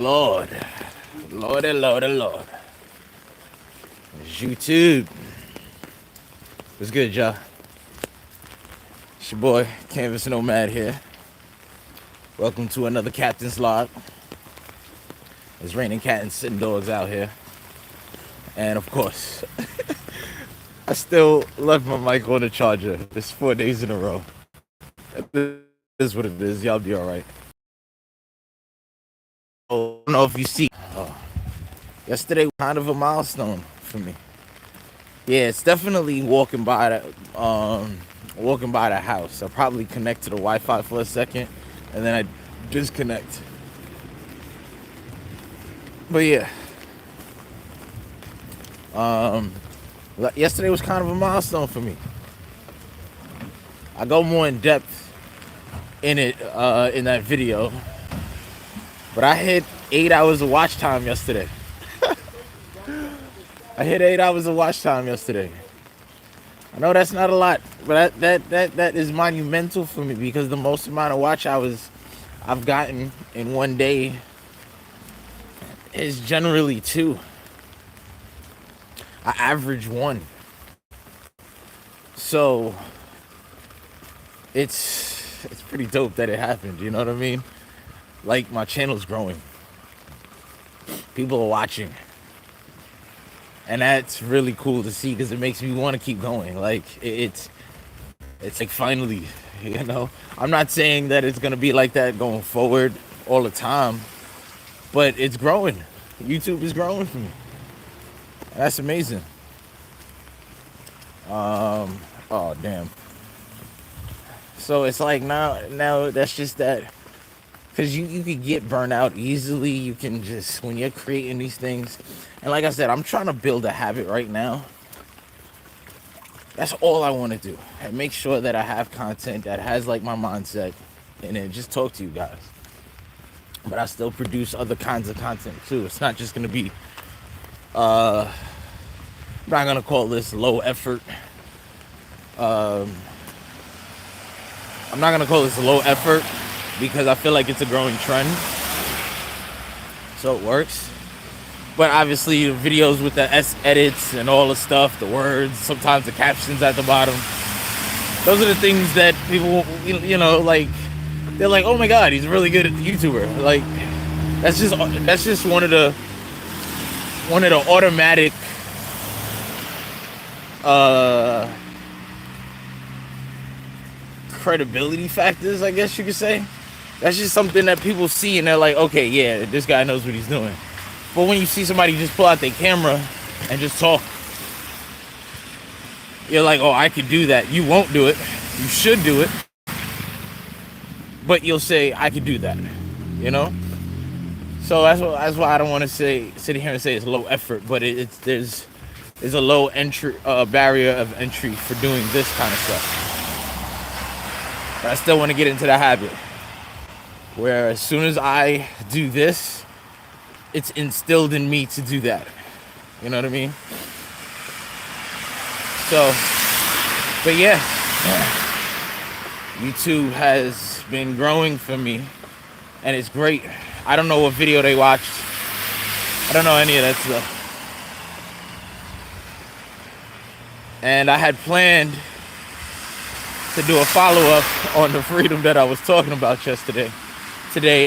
Lord, Lordy, Lordy, Lord. It's YouTube. What's good, y'all? It's your boy, Canvas Nomad here. Welcome to another Captain's Log. It's raining cat and sitting dogs out here. And of course, I still left my mic on the charger. It's 4 days in a row. This is what it is. Y'all be alright. I don't know if you see. Yesterday was kind of a milestone for me. Yeah, it's definitely walking by the house. I'll probably connect to the Wi-Fi for a second, and then I disconnect. But yeah, yesterday was kind of a milestone for me. I go more in depth in it in that video, but I hit 8 hours of watch time yesterday. I hit 8 hours of watch time yesterday. I know that's not a lot, but that is monumental for me because the most amount of watch hours I've gotten in one day is generally 2. I average 1. So it's pretty dope that it happened, you know what I mean? Like, my channel's growing. People are watching. And that's really cool to see because it makes me want to keep going. Like, it's like finally, you know. I'm not saying that it's going to be like that going forward all the time, but it's growing. YouTube is growing for me. That's amazing. Oh, damn. So it's like now that's just that. Because you can get burnt out easily. You can just, when you're creating these things. And like I said, I'm trying to build a habit right now. That's all I want to do. And make sure that I have content that has like my mindset. And then just talk to you guys. But I still produce other kinds of content too. It's not just going to be, I'm not going to call this low effort. I'm not going to call this low effort. Because I feel like it's a growing trend. So it works. But obviously the videos with the S edits and all the stuff, the words, sometimes the captions at the bottom. Those are the things that people, you know, like, they're like, oh my God, he's a really good YouTuber. Like, that's just one of the automatic credibility factors, I guess you could say. That's just something that people see and they're like, okay, yeah, this guy knows what he's doing. But when you see somebody just pull out their camera and just talk, you're like, oh, I could do that. You won't do it. You should do it. But you'll say, I could do that. You know? So that's why I don't want to sit here and say it's low effort, but there's a low entry barrier of entry for doing this kind of stuff. But I still want to get into the habit. Where as soon as I do this, it's instilled in me to do that. You know what I mean? So, but yeah, YouTube has been growing for me, and it's great. I don't know what video they watched. I don't know any of that stuff. And I had planned to do a follow-up on the freedom that I was talking about today,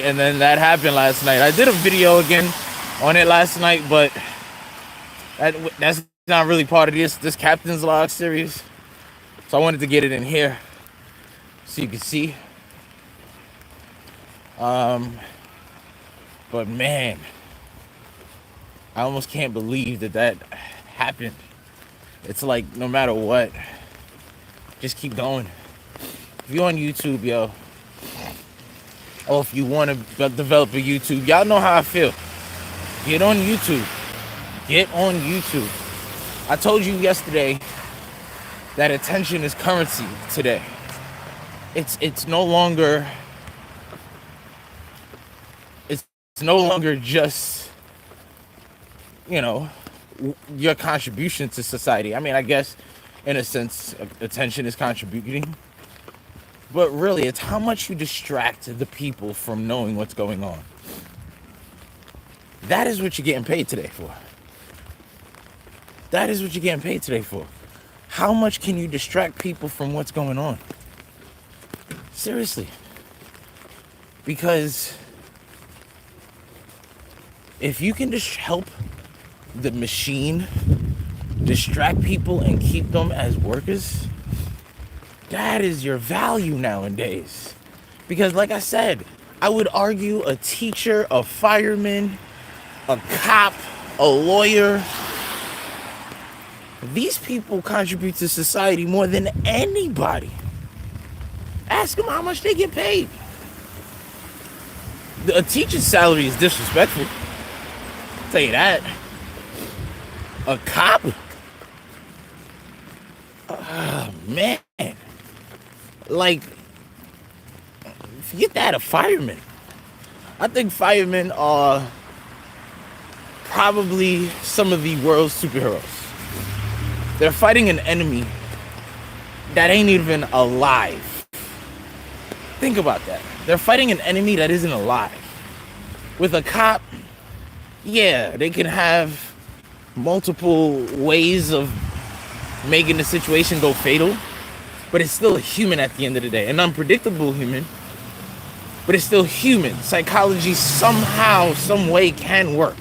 and then that happened last night. I did a video again on it last night, but that's not really part of this Captain's Log series. So I wanted to get it in here so you can see. But man, I almost can't believe that happened. It's like no matter what, just keep going. If you're on YouTube, yo, or if you want to develop a YouTube, y'all know how I feel. Get on YouTube. Get on YouTube. I told you yesterday that attention is currency today. It's no longer just, you know, your contribution to society. I mean, I guess in a sense attention is contributing. But really, it's how much you distract the people from knowing what's going on. That is what you're getting paid today for. That is what you're getting paid today for. How much can you distract people from what's going on? Seriously. Because if you can just help the machine distract people and keep them as workers, that is your value nowadays. Because like I said, I would argue a teacher, a fireman, a cop, a lawyer, these people contribute to society more than anybody. Ask them how much they get paid. A teacher's salary is disrespectful. I'll tell you that. A cop? Man. Like, forget that, a fireman. I think firemen are probably some of the world's superheroes. They're fighting an enemy that ain't even alive. Think about that. They're fighting an enemy that isn't alive. With a cop, yeah, they can have multiple ways of making the situation go fatal, but it's still a human at the end of the day. An unpredictable human, but it's still human. Psychology somehow, some way can work.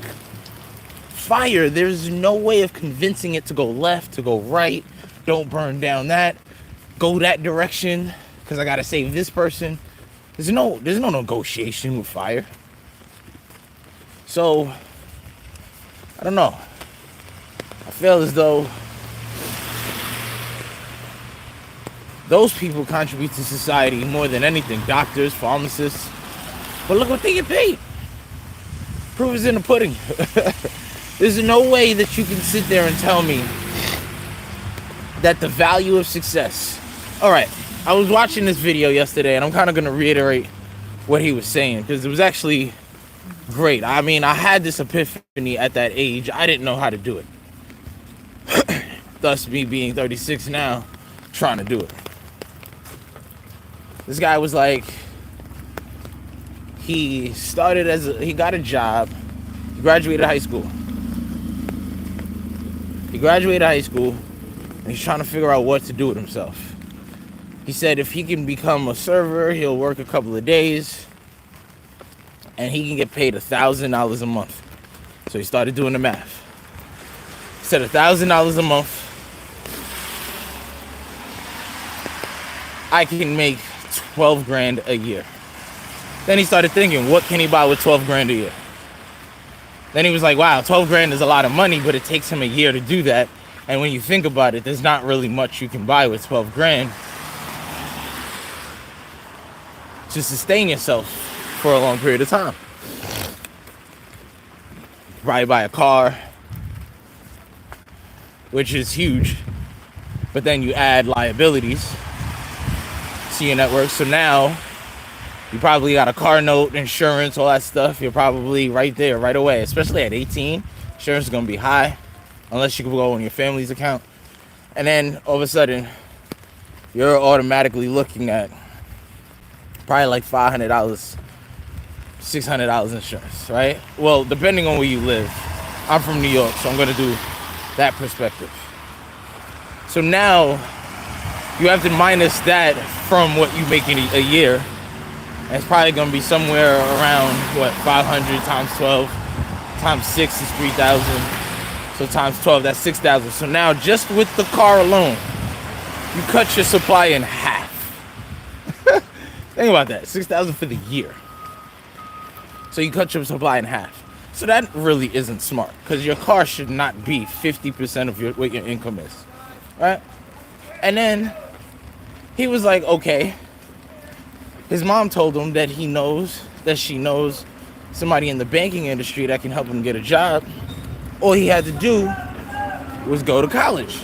Fire, there's no way of convincing it to go left, to go right. Don't burn down that. Go that direction, because I gotta save this person. There's no negotiation with fire. So, I don't know. I feel as though those people contribute to society more than anything. Doctors, pharmacists. But look what they get paid. Proof is in the pudding. There's no way that you can sit there and tell me that the value of success. All right, I was watching this video yesterday, and I'm kind of going to reiterate what he was saying, because it was actually great. I mean, I had this epiphany at that age. I didn't know how to do it. Thus, me being 36 now, trying to do it. This guy was like, he got a job, he graduated high school. And he's trying to figure out what to do with himself. He said if he can become a server, he'll work a couple of days and he can get paid $1,000 a month. So he started doing the math. He said $1,000 a month, I can make 12 grand a year. Then he started thinking, what can he buy with 12 grand a year? Then he was like, wow, 12 grand is a lot of money, but it takes him a year to do that. And when you think about it, there's not really much you can buy with 12 grand to sustain yourself for a long period of time. Probably buy a car, which is huge, but then you add liabilities to your network. So now you probably got a car note, insurance, all that stuff. You're probably right there, right away. Especially at 18, insurance is going to be high, unless you can go on your family's account. And then all of a sudden, you're automatically looking at probably like $500, $600 insurance, right? Well, depending on where you live. I'm from New York, so I'm going to do that perspective. So now, you have to minus that from what you make in a year. It's probably going to be somewhere around, 500 times 12 times 6 is 3,000. So times 12, that's 6,000. So now just with the car alone, you cut your supply in half. Think about that, 6,000 for the year. So you cut your supply in half. So that really isn't smart, because your car should not be 50% of what your income is, right? And then he was like, okay. His mom told him that she knows somebody in the banking industry that can help him get a job. All he had to do was go to college.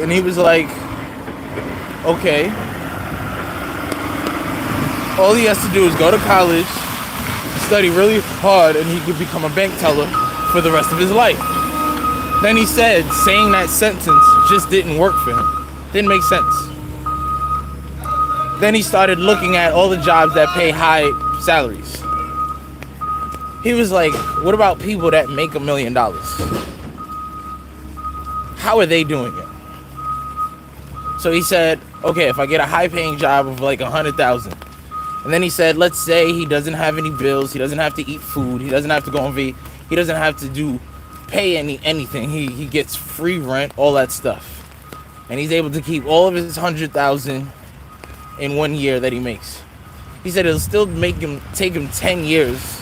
And he was like, okay. All he has to do is go to college, study really hard, and he could become a bank teller for the rest of his life. Then he said, saying that sentence just didn't work for him. Didn't make sense. Then he started looking at all the jobs that pay high salaries. He was like, what about people that make $1 million? How are they doing it? So he said, okay, if I get a high-paying job of like 100,000, and then he said, let's say he doesn't have any bills, he doesn't have to eat food, he doesn't have to go on he doesn't have to pay anything. He gets free rent, all that stuff, and he's able to keep all of his 100,000 in 1 year that he makes. He said it'll still take him 10 years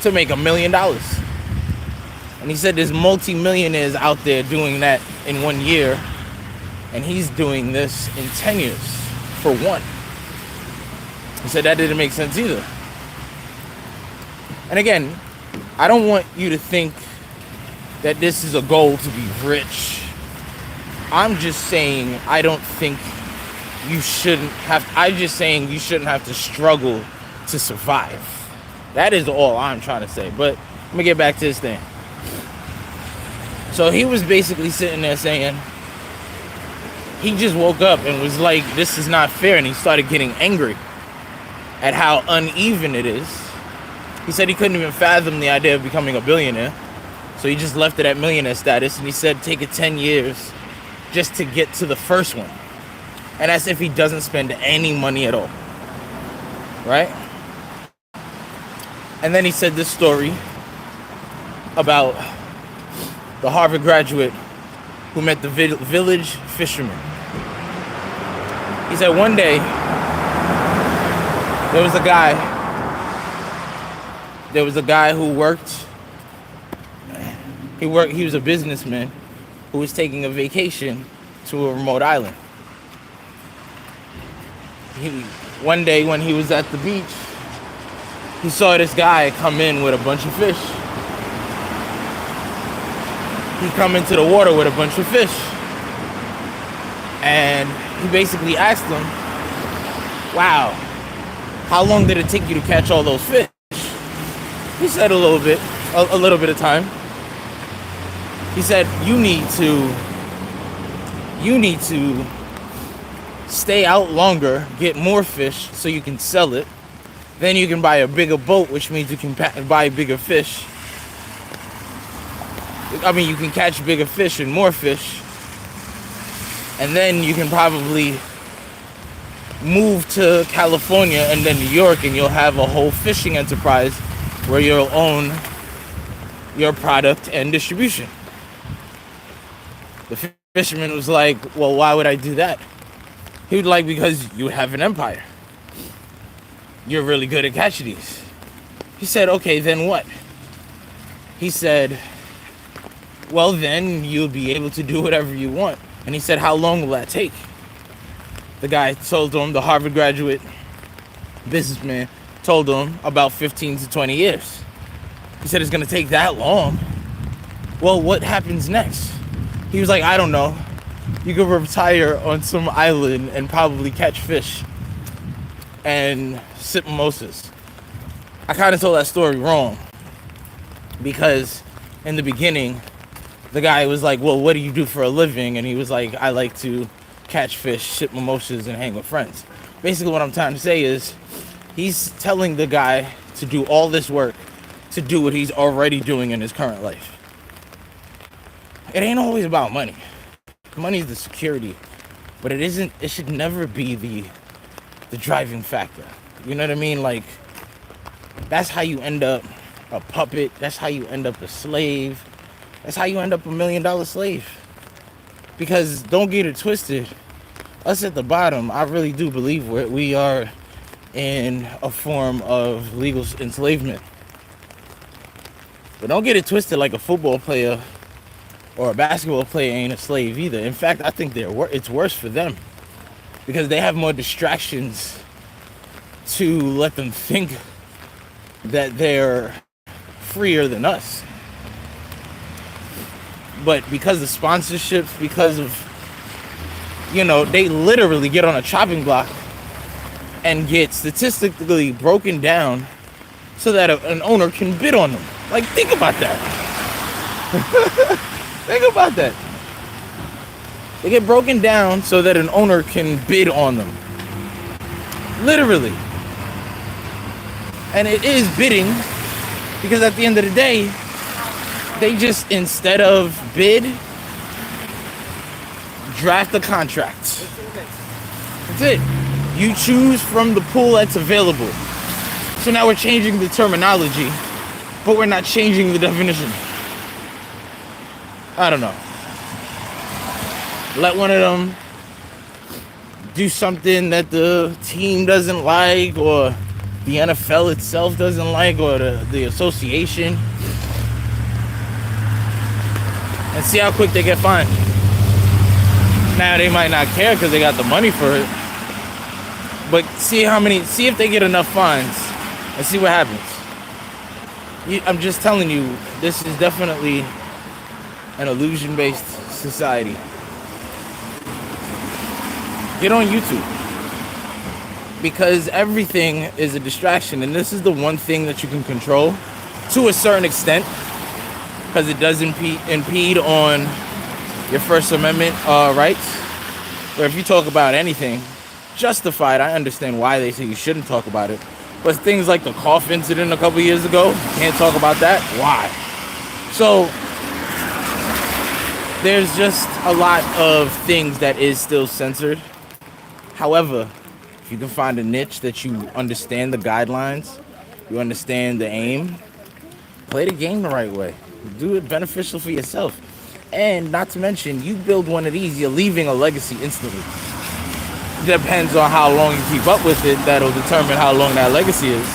to make $1 million. And he said there's multi-millionaires out there doing that in 1 year, and he's doing this in 10 years for one. He said that didn't make sense either. And again, I don't want you to think that this is a goal to be rich. I'm just saying I don't think you shouldn't have, I'm just saying you shouldn't have to struggle to survive. That is all I'm trying to say. But let me get back to this thing. So he was basically sitting there saying, he just woke up and was like, this is not fair. And he started getting angry at how uneven it is. He said he couldn't even fathom the idea of becoming a billionaire. So he just left it at millionaire status. And he said take it 10 years just to get to the first one. And that's if he doesn't spend any money at all. Right? And then he said this story about the Harvard graduate who met the village fisherman. He said one day there was a guy who worked. He was a businessman who was taking a vacation to a remote island. One day when he was at the beach, he saw this guy come in with a bunch of fish. He come into the water with a bunch of fish. And he basically asked him, wow, how long did it take you to catch all those fish? He said a little bit of time. He said, you need to stay out longer, get more fish so you can sell it. Then you can buy a bigger boat, which means you can buy bigger fish. I mean, you can catch bigger fish and more fish. And then you can probably move to California and then New York, and you'll have a whole fishing enterprise where you'll own your product and distribution. The fisherman was like, well, why would I do that? He was like, because you have an empire. You're really good at catching these. He said, okay, then what? He said, well, then you'll be able to do whatever you want. And he said, how long will that take? The guy told him, the Harvard graduate businessman told him about 15 to 20 years. He said, it's going to take that long. Well, what happens next? He was like, I don't know. You could retire on some island and probably catch fish and sip mimosas. I kind of told that story wrong, because in the beginning, the guy was like, well, what do you do for a living? And he was like, I like to catch fish, sip mimosas, and hang with friends. Basically what I'm trying to say is, he's telling the guy to do all this work to do what he's already doing in his current life. It ain't always about money. Money is the security, but it should never be the driving factor. You know what I mean? Like, that's how you end up a puppet. That's how you end up a slave. That's how you end up $1 million slave. Because don't get it twisted, us at the bottom, I really do believe we are in a form of legal enslavement. But don't get it twisted like a football player or a basketball player ain't a slave either. In fact, I think it's worse for them, because they have more distractions to let them think that they're freer than us. But because of sponsorships, because of, they literally get on a chopping block and get statistically broken down so that an owner can bid on them. Like, think about that. Think about that. They get broken down so that an owner can bid on them. Literally. And it is bidding, because at the end of the day, they just, instead of bid, draft a contract. That's it. You choose from the pool that's available. So now we're changing the terminology, but we're not changing the definition. I don't know. Let one of them do something that the team doesn't like, or the NFL itself doesn't like, or the association, and see how quick they get fined. Now they might not care because they got the money for it, but see if they get enough fines and see what happens. I'm just telling you, this is definitely an illusion-based society. Get on YouTube, because everything is a distraction, and this is the one thing that you can control to a certain extent, because it doesn't impede on your First Amendment rights. Where if you talk about anything justified, I understand why they say you shouldn't talk about it. But things like the cough incident a couple years ago, can't talk about that. Why? So there's just a lot of things that is still censored. However, if you can find a niche that you understand the guidelines, you understand the aim, play the game the right way. Do it beneficial for yourself. And not to mention, you build one of these, you're leaving a legacy instantly. Depends on how long you keep up with it, that'll determine how long that legacy is.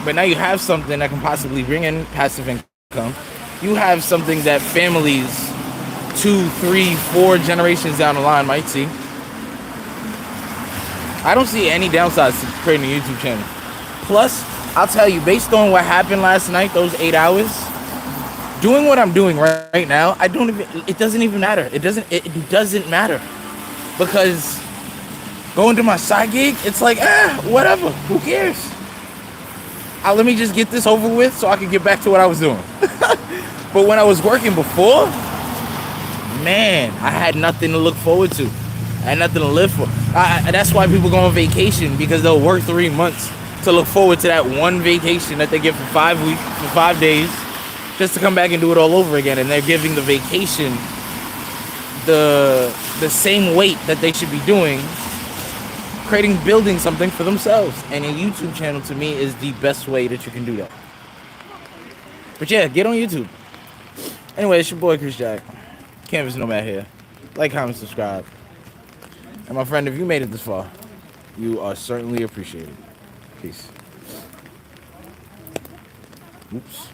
But now you have something that can possibly bring in passive income. You have something that families 2, 3, 4 generations down the line might see. I don't see any downsides to creating a YouTube channel. Plus, I'll tell you, based on what happened last night, those 8 hours, doing what I'm doing right now, it doesn't even matter. It doesn't matter. Because going to my side gig, it's like, whatever, who cares? Let me just get this over with so I can get back to what I was doing. But when I was working before, man, I had nothing to look forward to. I had nothing to live for. That's why people go on vacation, because they'll work 3 months to look forward to that one vacation that they get for 5 weeks, for 5 days, just to come back and do it all over again. And they're giving the vacation the same weight that they should be doing, building something for themselves. And a YouTube channel, to me, is the best way that you can do that. But yeah, get on YouTube. Anyway, it's your boy Chris Jack, Canvas Nomad here. Like, comment, subscribe. And my friend, if you made it this far, you are certainly appreciated. Peace. Oops.